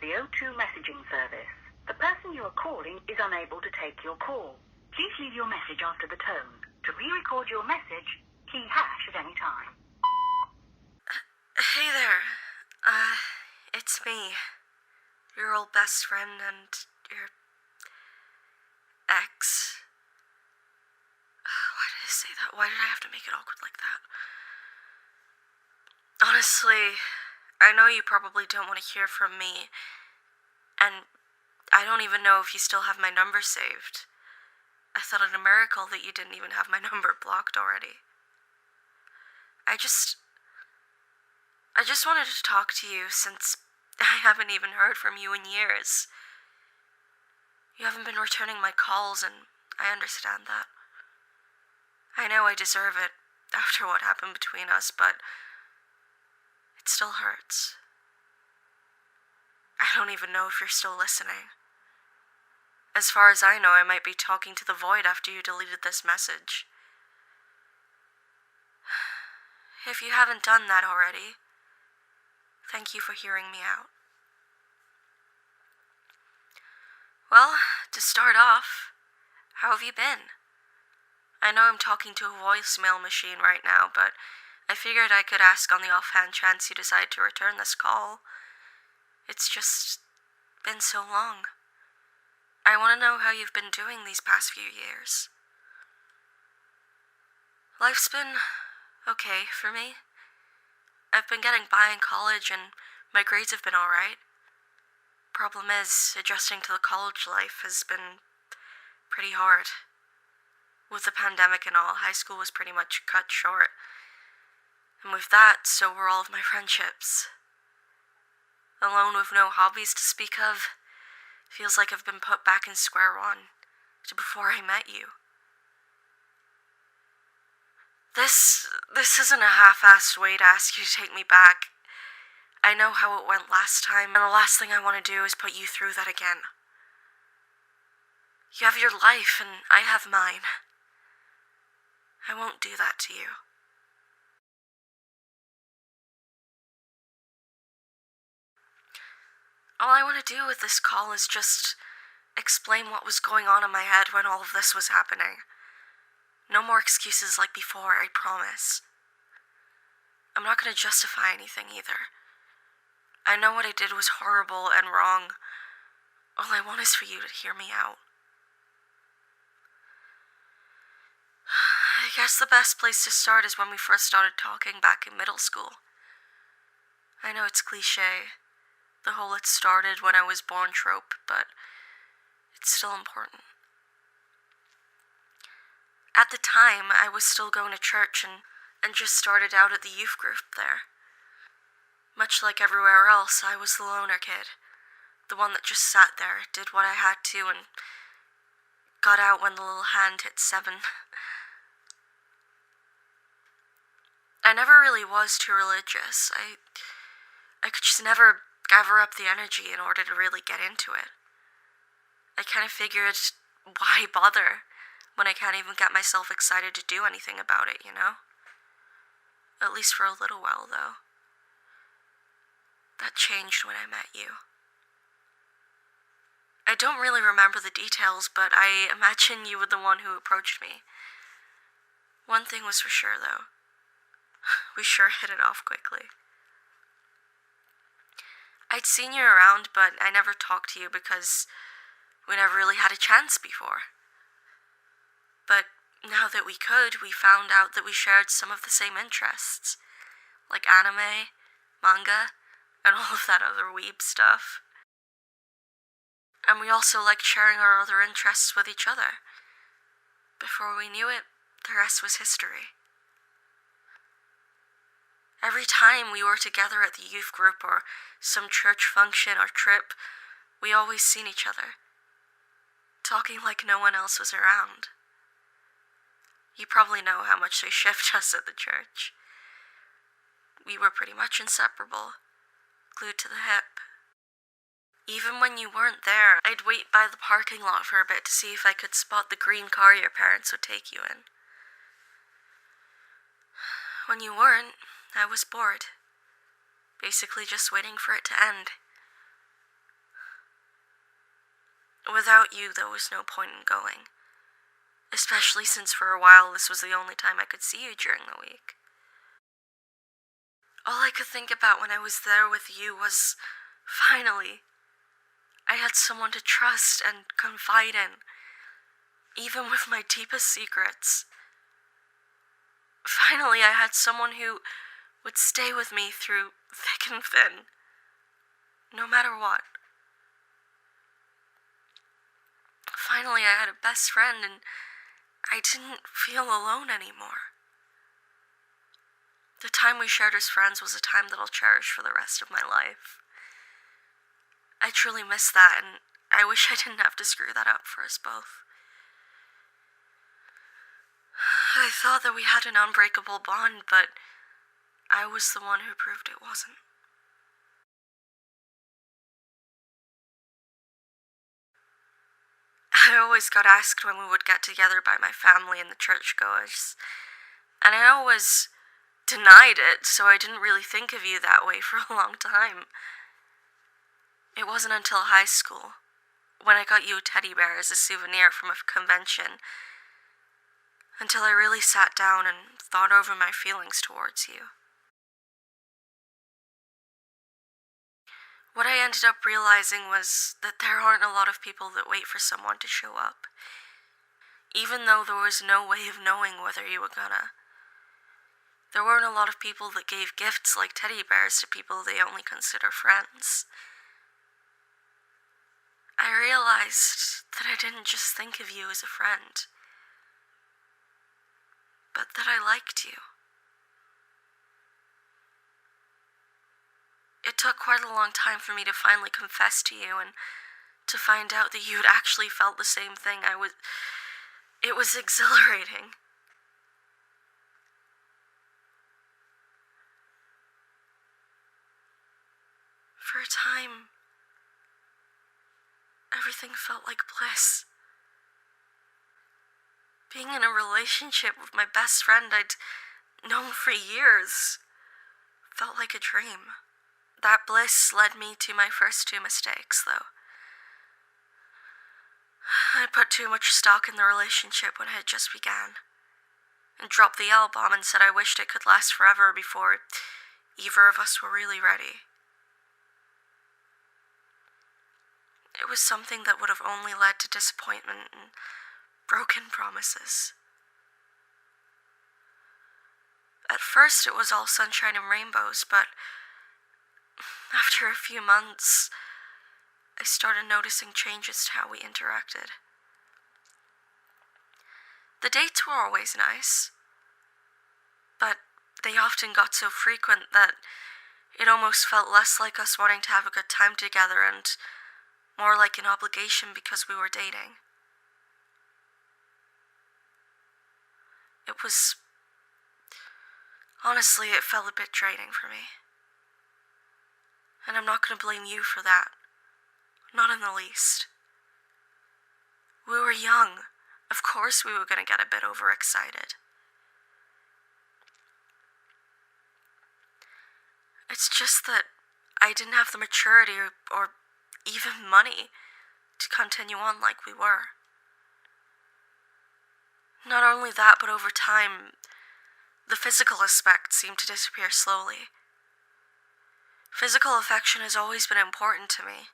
the O2 messaging service. The person you are calling is unable to take your call. Please leave your message after the tone. To re-record your message, key hash at any time. Hey there. It's me. Your old best friend and your ex. Why did I say that? Why did I have to make it awkward like that? Honestly, I know you probably don't want to hear from me, and I don't even know if you still have my number saved. I thought it a miracle that you didn't even have my number blocked already. I just wanted to talk to you since I haven't even heard from you in years. You haven't been returning my calls, and I understand that. I know I deserve it after what happened between us, but it still hurts. I don't even know if you're still listening. As far as I know, I might be talking to the void after you deleted this message. If you haven't done that already, thank you for hearing me out. Well, to start off, how have you been? I know I'm talking to a voicemail machine right now, but I figured I could ask on the offhand chance you decide to return this call. It's just been so long. I want to know how you've been doing these past few years. Life's been okay for me. I've been getting by in college and my grades have been alright. Problem is, adjusting to the college life has been pretty hard. With the pandemic and all, high school was pretty much cut short. And with that, so were all of my friendships. Alone with no hobbies to speak of, feels like I've been put back in square one to before I met you. This isn't a half-assed way to ask you to take me back. I know how it went last time, and the last thing I want to do is put you through that again. You have your life, and I have mine. I won't do that to you. All I want to do with this call is just explain what was going on in my head when all of this was happening. No more excuses like before, I promise. I'm not going to justify anything either. I know what I did was horrible and wrong. All I want is for you to hear me out. I guess the best place to start is when we first started talking back in middle school. I know it's cliché, the whole "it started when I was born" trope, but it's still important. At the time, I was still going to church and just started out at the youth group there. Much like everywhere else, I was the loner kid. The one that just sat there, did what I had to, and got out when the little hand hit 7. I never really was too religious. I could just never gather up the energy in order to really get into it. I kind of figured, why bother when I can't even get myself excited to do anything about it, you know? At least for a little while, though. That changed when I met you. I don't really remember the details, but I imagine you were the one who approached me. One thing was for sure, though. We sure hit it off quickly. I'd seen you around, but I never talked to you because we never really had a chance before. But now that we could, we found out that we shared some of the same interests, like anime, manga, and all of that other weeb stuff. And we also liked sharing our other interests with each other. Before we knew it, the rest was history. Every time we were together at the youth group or some church function or trip, we always seen each other, talking like no one else was around. You probably know how much they shipped us at the church. We were pretty much inseparable, glued to the hip. Even when you weren't there, I'd wait by the parking lot for a bit to see if I could spot the green car your parents would take you in. When you weren't, I was bored. Basically just waiting for it to end. Without you, there was no point in going. Especially since for a while this was the only time I could see you during the week. All I could think about when I was there with you was, finally, I had someone to trust and confide in, even with my deepest secrets. Finally, I had someone who would stay with me through thick and thin, no matter what. Finally, I had a best friend, and I didn't feel alone anymore. The time we shared as friends was a time that I'll cherish for the rest of my life. I truly miss that, and I wish I didn't have to screw that up for us both. I thought that we had an unbreakable bond, but I was the one who proved it wasn't. I always got asked when we would get together by my family and the churchgoers, and I always denied it, so I didn't really think of you that way for a long time. It wasn't until high school, when I got you a teddy bear as a souvenir from a convention, until I really sat down and thought over my feelings towards you. What I ended up realizing was that there aren't a lot of people that wait for someone to show up, even though there was no way of knowing whether you were gonna. There weren't a lot of people that gave gifts like teddy bears to people they only consider friends. I realized that I didn't just think of you as a friend, but that I liked you. It took quite a long time for me to finally confess to you and to find out that you had actually felt the same thing. It was exhilarating. For a time, everything felt like bliss. Being in a relationship with my best friend I'd known for years felt like a dream. That bliss led me to my first two mistakes, though. I put too much stock in the relationship when it had just began, and dropped the L-bomb and said I wished it could last forever before either of us were really ready. It was something that would have only led to disappointment and broken promises. At first it was all sunshine and rainbows, but after a few months, I started noticing changes to how we interacted. The dates were always nice, but they often got so frequent that it almost felt less like us wanting to have a good time together and more like an obligation because we were dating. Honestly, it felt a bit draining for me. And I'm not going to blame you for that. Not in the least. We were young. Of course we were going to get a bit overexcited. It's just that I didn't have the maturity or even money to continue on like we were. Not only that, but over time, the physical aspect seemed to disappear slowly. Physical affection has always been important to me,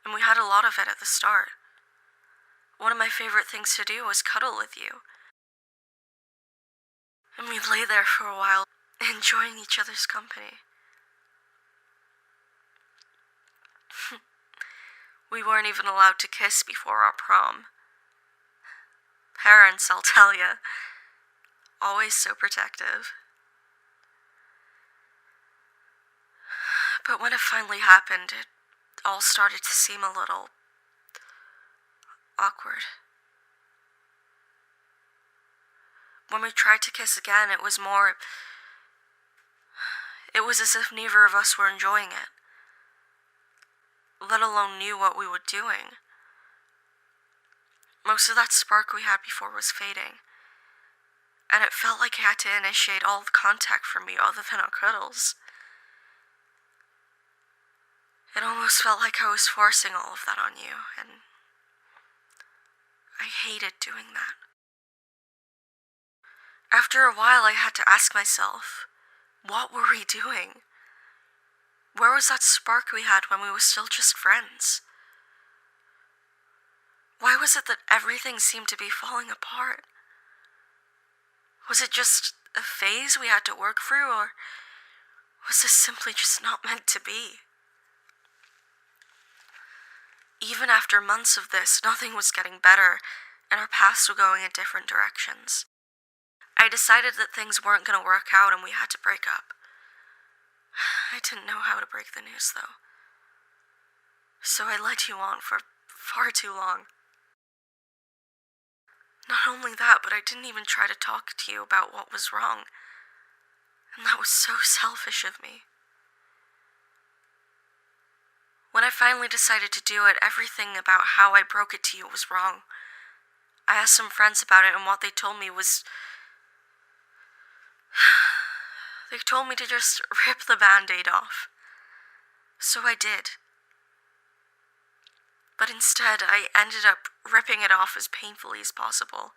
and we had a lot of it at the start. One of my favorite things to do was cuddle with you. And we'd lay there for a while, enjoying each other's company. We weren't even allowed to kiss before our prom. Parents, I'll tell ya, always so protective. But when it finally happened, it all started to seem a little awkward. When we tried to kiss again, it was as if neither of us were enjoying it, let alone knew what we were doing. Most of that spark we had before was fading, and it felt like I had to initiate all the contact from me other than our cuddles. It almost felt like I was forcing all of that on you, and I hated doing that. After a while, I had to ask myself, what were we doing? Where was that spark we had when we were still just friends? Why was it that everything seemed to be falling apart? Was it just a phase we had to work through, or was this simply just not meant to be? Even after months of this, nothing was getting better, and our paths were going in different directions. I decided that things weren't going to work out and we had to break up. I didn't know how to break the news, though. So I led you on for far too long. Not only that, but I didn't even try to talk to you about what was wrong. And that was so selfish of me. When I finally decided to do it, everything about how I broke it to you was wrong. I asked some friends about it, and what they told me was... They told me to just rip the Band-Aid off. So I did. But instead, I ended up ripping it off as painfully as possible.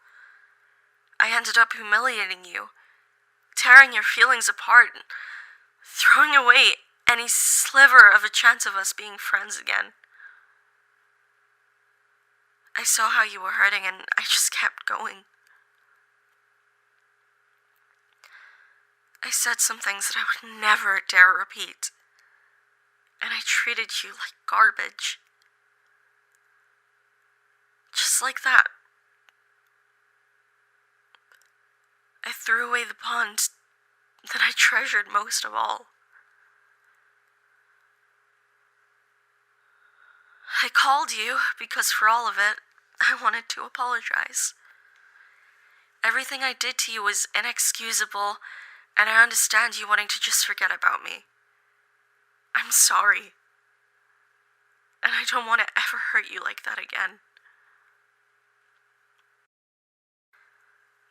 I ended up humiliating you, tearing your feelings apart, and throwing away any sliver of a chance of us being friends again. I saw how you were hurting, and I just kept going. I said some things that I would never dare repeat, and I treated you like garbage. Just like that. I threw away the bond that I treasured most of all. I called you because for all of it, I wanted to apologize. Everything I did to you was inexcusable, and I understand you wanting to just forget about me. I'm sorry. And I don't want to ever hurt you like that again.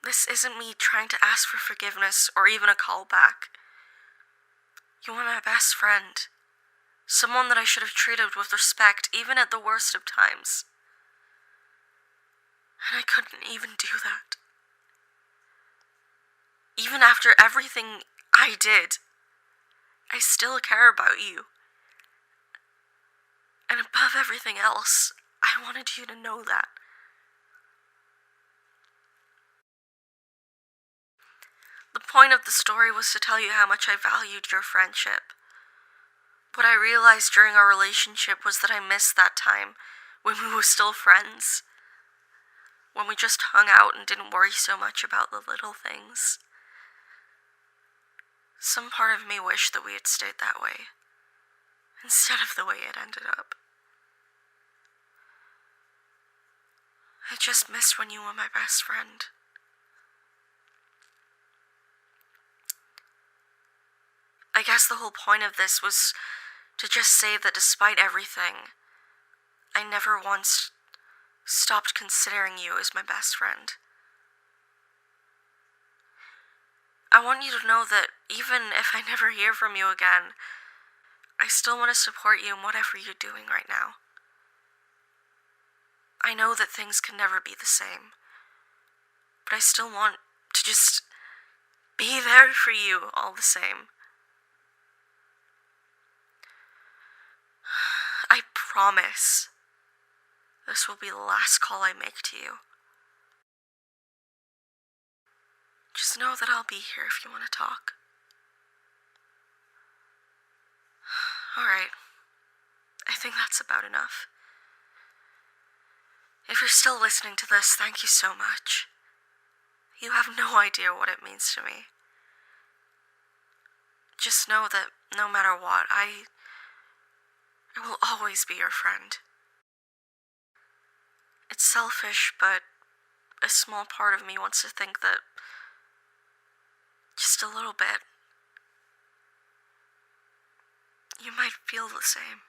This isn't me trying to ask for forgiveness or even a call back. You were my best friend. Someone that I should have treated with respect even at the worst of times. And I couldn't even do that. Even after everything I did, I still care about you. And above everything else, I wanted you to know that. The point of the story was to tell you how much I valued your friendship. What I realized during our relationship was that I missed that time when we were still friends. When we just hung out and didn't worry so much about the little things. Some part of me wished that we had stayed that way, instead of the way it ended up. I just missed when you were my best friend. I guess the whole point of this was to just say that despite everything, I never once stopped considering you as my best friend. I want you to know that even if I never hear from you again, I still want to support you in whatever you're doing right now. I know that things can never be the same, but I still want to just be there for you all the same. I promise this will be the last call I make to you. Just know that I'll be here if you want to talk. Alright, I think that's about enough. If you're still listening to this, thank you so much. You have no idea what it means to me. Just know that no matter what, I will always be your friend. It's selfish, but a small part of me wants to think that just a little bit, you might feel the same.